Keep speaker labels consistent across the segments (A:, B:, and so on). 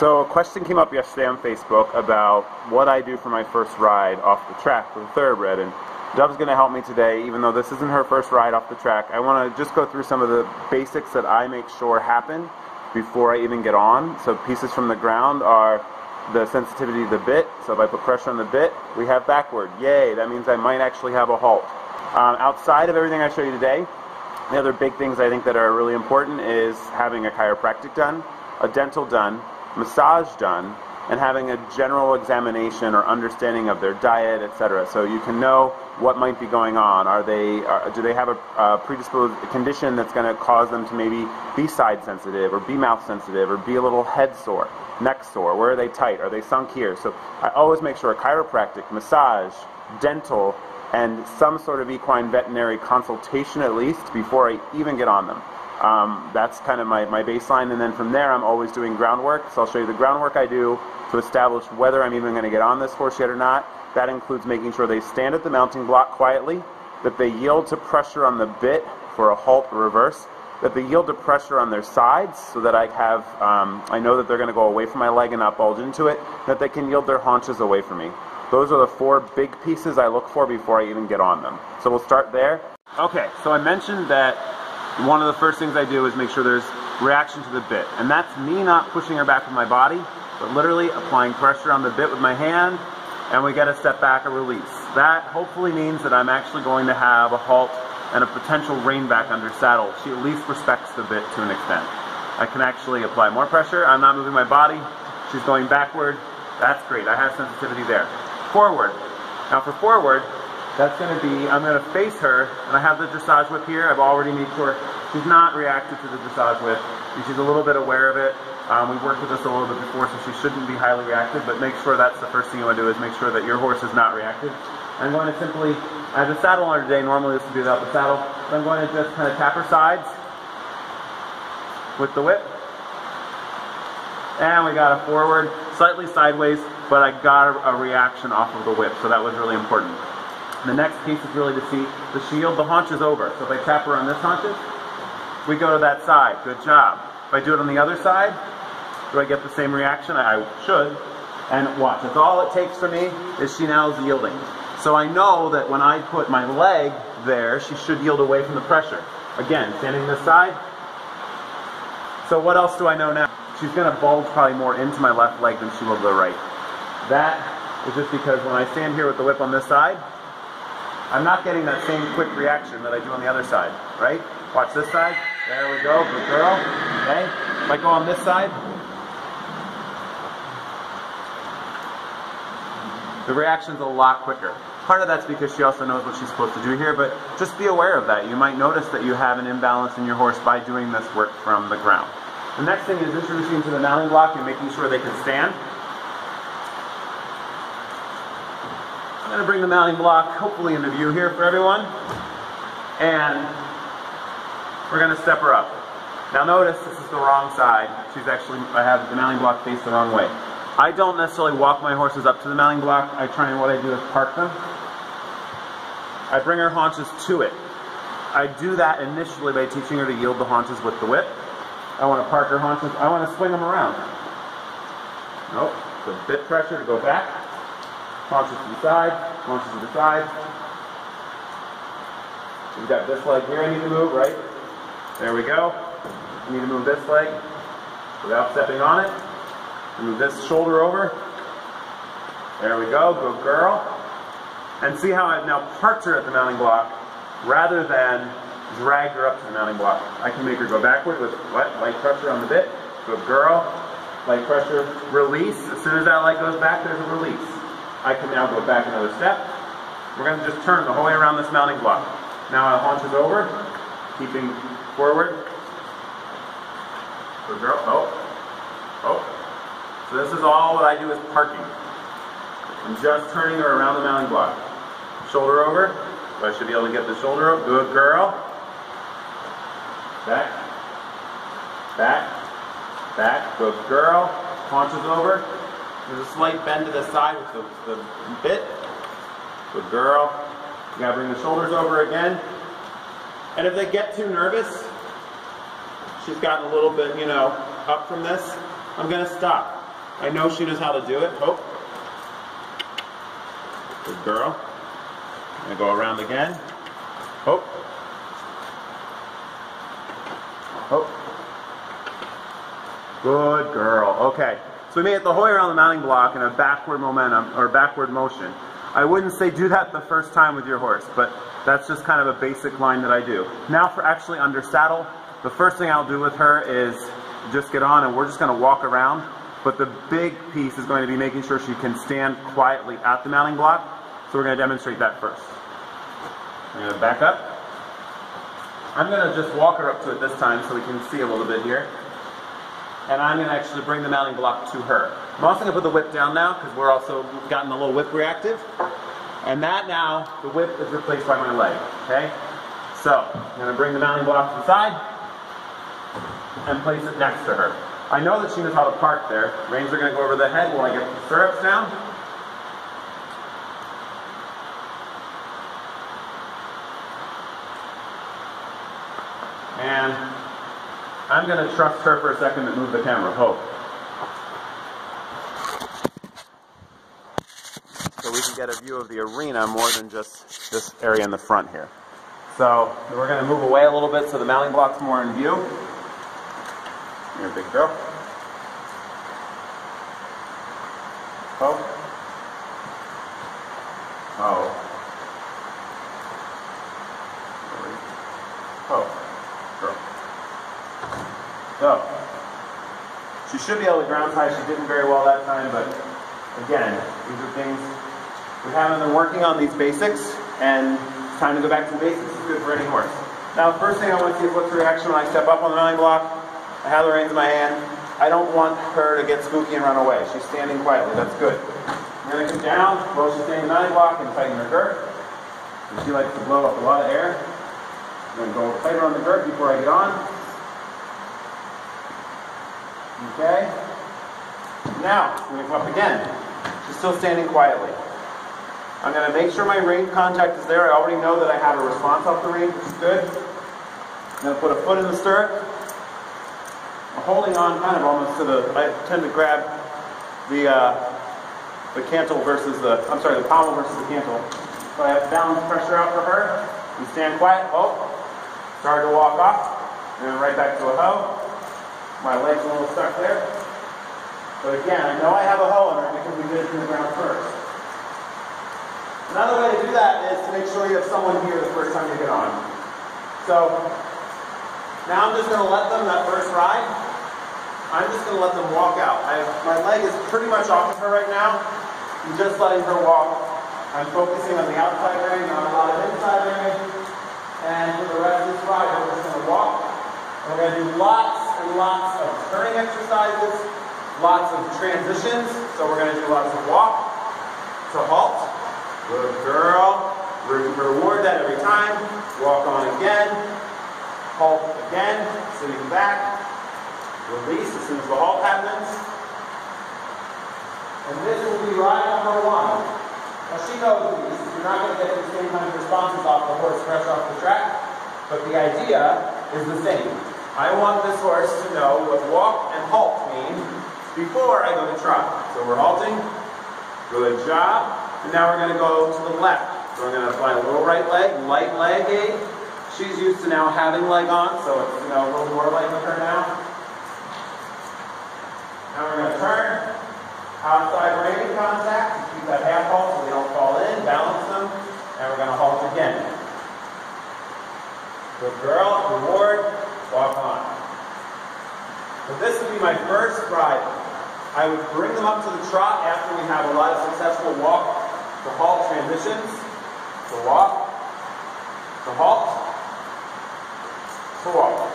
A: So a question came up yesterday on Facebook about what I do for my first ride off the track with a thoroughbred, and Dove's going to help me today. Even though this isn't her first ride off the track, I want to just go through some of the basics that I make sure happen before I even get on. So pieces from the ground are the sensitivity of the bit. So if I put pressure on the bit, we have backward. Yay, that means I might actually have a halt. Outside of everything I show you today, the other big things I think that are really important is having a chiropractic done, a dental done, massage done, and having a general examination or understanding of their diet, etc. So you can know what might be going on. Do they have a predisposed condition that's going to cause them to maybe be side sensitive or be mouth sensitive or be a little head sore, neck sore? Where are they tight? Are they sunk here? So I always make sure a chiropractic, massage, dental, and some sort of equine veterinary consultation at least before I even get on them. That's kind of my baseline, and then from there I'm always doing groundwork. So I'll show you the groundwork I do to establish whether I'm even going to get on this horse yet or not. That includes making sure they stand at the mounting block quietly, that they yield to pressure on the bit for a halt or reverse, that they yield to pressure on their sides so that I know that they're going to go away from my leg and not bulge into it, that they can yield their haunches away from me. Those are the four big pieces I look for before I even get on them. So we'll start there. Okay, so I mentioned that one of the first things I do is make sure there's reaction to the bit. And that's me not pushing her back with my body, but literally applying pressure on the bit with my hand, and we get a step back, a release. That hopefully means that I'm actually going to have a halt and a potential rein back under saddle. She at least respects the bit to an extent. I can actually apply more pressure. I'm not moving my body. She's going backward. That's great. I have sensitivity there. Forward. Now for forward, that's going to be, I'm going to face her, and I have the dressage whip here. I've already made sure she's not reactive to the dressage whip. She's a little bit aware of it. We've worked with this a little bit before, so she shouldn't be highly reactive, but make sure that's the first thing you want to do, is make sure that your horse is not reactive. I'm going to simply, I have a saddle on her today. Normally this would be without the saddle, but I'm going to just kind of tap her sides with the whip. And we got a forward, slightly sideways, but I got a reaction off of the whip, so that was really important. The next piece is really to see the shield, the haunches over. So if I tap her on this haunches, we go to that side. Good job. If I do it on the other side, do I get the same reaction? I should. And watch. That's all it takes for me is she now is yielding. So I know that when I put my leg there, she should yield away from the pressure. Again, standing this side. So what else do I know now? She's going to bulge probably more into my left leg than she will to the right. That is just because when I stand here with the whip on this side, I'm not getting that same quick reaction that I do on the other side, right? Watch this side. There we go, good girl. Okay? If I go on this side, the reaction's a lot quicker. Part of that's because she also knows what she's supposed to do here, but just be aware of that. You might notice that you have an imbalance in your horse by doing this work from the ground. The next thing is introducing to the mounting block and making sure they can stand. I'm going to bring the mounting block hopefully into view here for everyone, and we're going to step her up. Now notice this is the wrong side. I have the mounting block faced the wrong way. I don't necessarily walk my horses up to the mounting block. What I do is park them. I bring her haunches to it. I do that initially by teaching her to yield the haunches with the whip. I want to park her haunches. I want to swing them around. Nope. So bit pressure to go back. Haunches to the side, haunches to the side. We've got this leg here I need to move, right? There we go. I need to move this leg without stepping on it. Move this shoulder over. There we go, good girl. And see how I've now parked her at the mounting block rather than dragged her up to the mounting block. I can make her go backward with light pressure on the bit. Good girl. Light pressure, release. As soon as that leg goes back, there's a release. I can now go back another step. We're going to just turn the whole way around this mounting block. Now I'll haunches over, keeping forward. Good girl. Oh. So this is all what I do is parking. I'm just turning her around the mounting block. Shoulder over. So I should be able to get the shoulder up. Good girl. Back. Back. Back. Good girl. Haunches over. There's a slight bend to the side with the bit. Good girl. You gotta bring the shoulders over again. And if they get too nervous, she's gotten a little bit, up from this, I'm gonna stop. I know she knows how to do it. Hope. Good girl. I'm going to go around again. Hope. Hope. Good girl. Okay. So we made it the whole way around the mounting block in a backward momentum, or backward motion. I wouldn't say do that the first time with your horse, but that's just kind of a basic line that I do. Now for actually under saddle, the first thing I'll do with her is just get on and we're just going to walk around. But the big piece is going to be making sure she can stand quietly at the mounting block. So we're going to demonstrate that first. I'm going to back up. I'm going to just walk her up to it this time so we can see a little bit here. And I'm going to actually bring the mounting block to her. I'm also going to put the whip down now because we're also gotten a little whip reactive. And that now, the whip is replaced by my leg. Okay? So, I'm going to bring the mounting block to the side and place it next to her. I know that she knows how to park there. Reins are going to go over the head while I get the stirrups down. And I'm going to trust her for a second to move the camera. Hope. So we can get a view of the arena more than just this area in the front here. So we're going to move away a little bit so the mounting block's more in view. Here, big girl. Oh. Oh. Oh. Girl. So, she should be able to ground tie. She didn't very well that time, but again, these are things we haven't been working on, these basics, and it's time to go back to the basics. It's good for any horse. Now, the first thing I want to see is what's the reaction when I step up on the mounting block. I have the reins in my hand. I don't want her to get spooky and run away. She's standing quietly. That's good. I'm going to come down while she's staying in the mounting block and tighten her girth. And she likes to blow up a lot of air. I'm going to go tighter on the girth before I get on. Okay. Now, I'm going to come up again. She's still standing quietly. I'm going to make sure my rein contact is there. I already know that I have a response off the rein, which is good. I'm going to put a foot in the stirrup. I'm holding on kind of almost to the, I tend to grab the cantle versus the, I'm sorry, the pommel versus the cantle. So I have balance pressure out for her. You stand quiet. Oh, started to walk off. And then right back to a hoe. My leg's a little stuck there. But again, I know I have a hoe in her because we did it from the ground first. Another way to do that is to make sure you have someone here the first time you get on. So, now I'm just going to let them, that first ride, I'm just going to let them walk out. My leg is pretty much off of her right now. I'm just letting her walk. I'm focusing on the outside rein, not a lot of inside rein. And for the rest of this ride, we're just going to walk. And we're going to do lots and lots of turning exercises, lots of transitions. So we're going to do lots of walk to halt. Good girl. Reward that every time. Walk on again. Halt again. Sitting back. Release as soon as the halt happens. And this will be ride number one. Now she knows these. You're not going to get the same kind of responses off the horse fresh off the track. But the idea is the same. I want this horse to know what walk and halt mean before I go to trot. So we're halting. Good job. And now we're going to go to the left. So I'm going to apply a little right leg, light leg aid. She's used to now having leg on, so it's a little more like with her now. Now we're going to turn. Outside rein contact. Keep that half halt so they don't fall in. Balance them. And we're going to halt again. Good girl. Reward. Walk on. So this would be my first ride. I would bring them up to the trot after we have a lot of successful walk to halt transitions. To walk. To halt. To walk.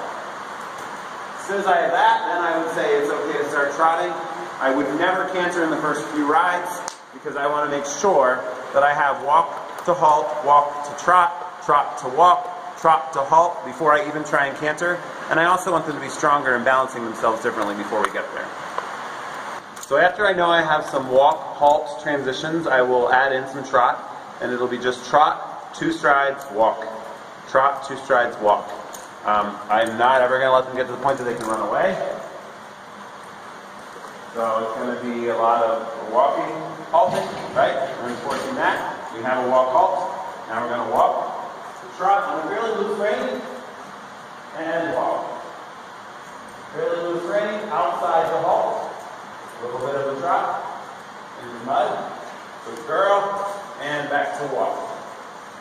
A: As soon as I have that, then I would say it's okay to start trotting. I would never canter in the first few rides because I want to make sure that I have walk to halt, walk to trot, trot to walk, trot to halt before I even try and canter. And I also want them to be stronger and balancing themselves differently before we get there. So after I know I have some walk, halt transitions, I will add in some trot. And it'll be just trot, 2 strides, walk. Trot, 2 strides, walk. I'm not ever going to let them get to the point that they can run away. So it's going to be a lot of walking, halting, right? We're enforcing that. We have a walk, halt. Now we're going to walk, trot on a fairly loose rein, and walk. Fairly loose rein, outside the halt. A little bit of a trot in the mud. Good girl, and back to walk.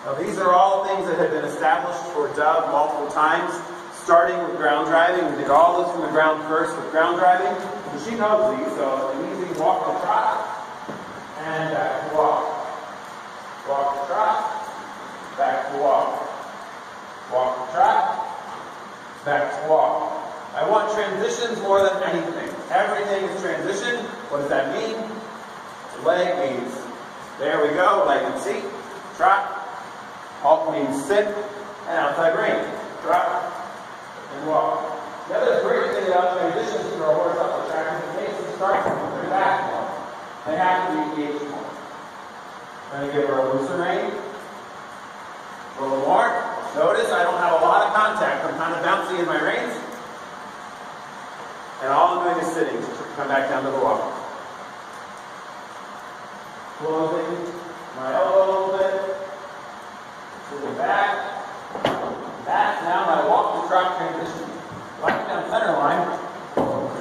A: Now these are all things that have been established for Dove multiple times, starting with ground driving. We did all this from the ground first with ground driving. So she knows these, so it's an easy walk to trot, and back to walk. Walk to trot, back to walk. Walk to trot, back to walk. I want transitions more than anything. Everything is transition. What does that mean? Leg means, there we go, leg and seat, trot. Halt means sit, and outside rein. Trot and walk. The other great thing about transitions for a horse up the track is it makes them start with their back more. They have to be engaged more. I'm going to give her a looser rein. A little more. Notice I don't have a lot of contact. I'm kind of bouncy in my reins. And all I'm doing is sitting to come back down to the walk. Closing my elbow a little bit. Moving back. That's now my walk to trot transition. Right down center line.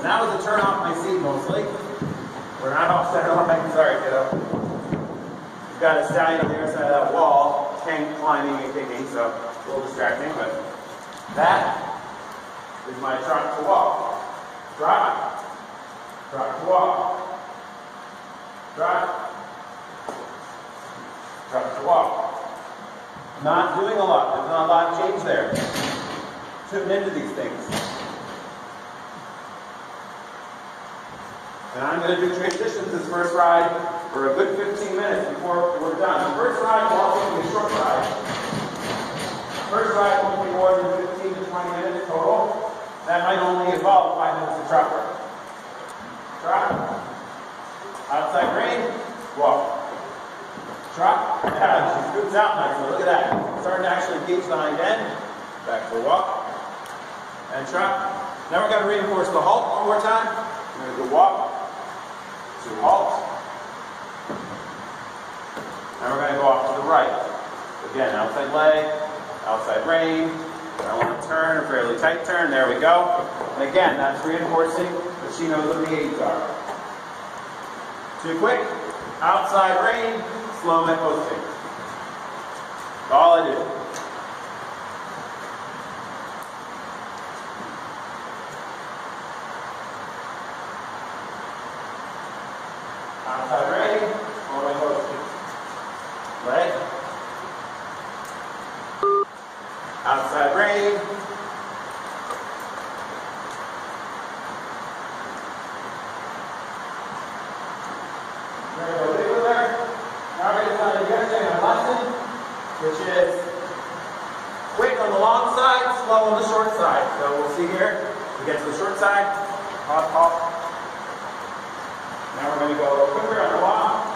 A: Now is a turn off my seat mostly. We're not off center line. Sorry, kiddo. We've got a stallion on the other side of that wall. Tank climbing and kicking, so a little distracting, but that is my trot to walk. Trot. Trot to walk. Trot. Trot to walk. Not doing a lot. There's not a lot of change there. Tune into these things. And I'm going to do transitions this first ride for a good 15 minutes before we're done. The first ride will also be a short ride. First ride won't be more than 15 to 20 minutes total. That might only involve 5 minutes of trot work. Trot. Outside rein. Walk. Trot. Yeah, she scoots out nicely. Look at that. Starting to actually engage the hind end. Back to walk. And trot. Now we're going to reinforce the halt one more time. We're going to go walk to halt. Now we're going to go off to the right. Again, outside leg, outside rein. I want to turn, a fairly tight turn. There we go. And again, that's reinforcing that she knows what the aids are. Too quick. Outside rein. Slow my posting. That's all I do. Outside rein. Slow my posting. Leg. Outside rein. There we go. Leave it there. Now we're going to start again a lesson, which is quick on the long side, slow on the short side. So we'll see here. We get to the short side. Hop, hop. Now we're going to go a little quicker on the long.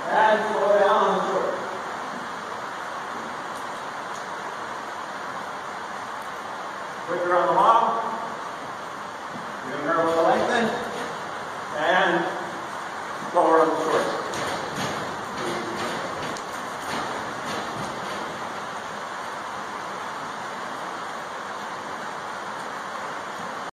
A: And slow down on the short. Quicker on the long. Giving her a little lengthen. And slower on the short.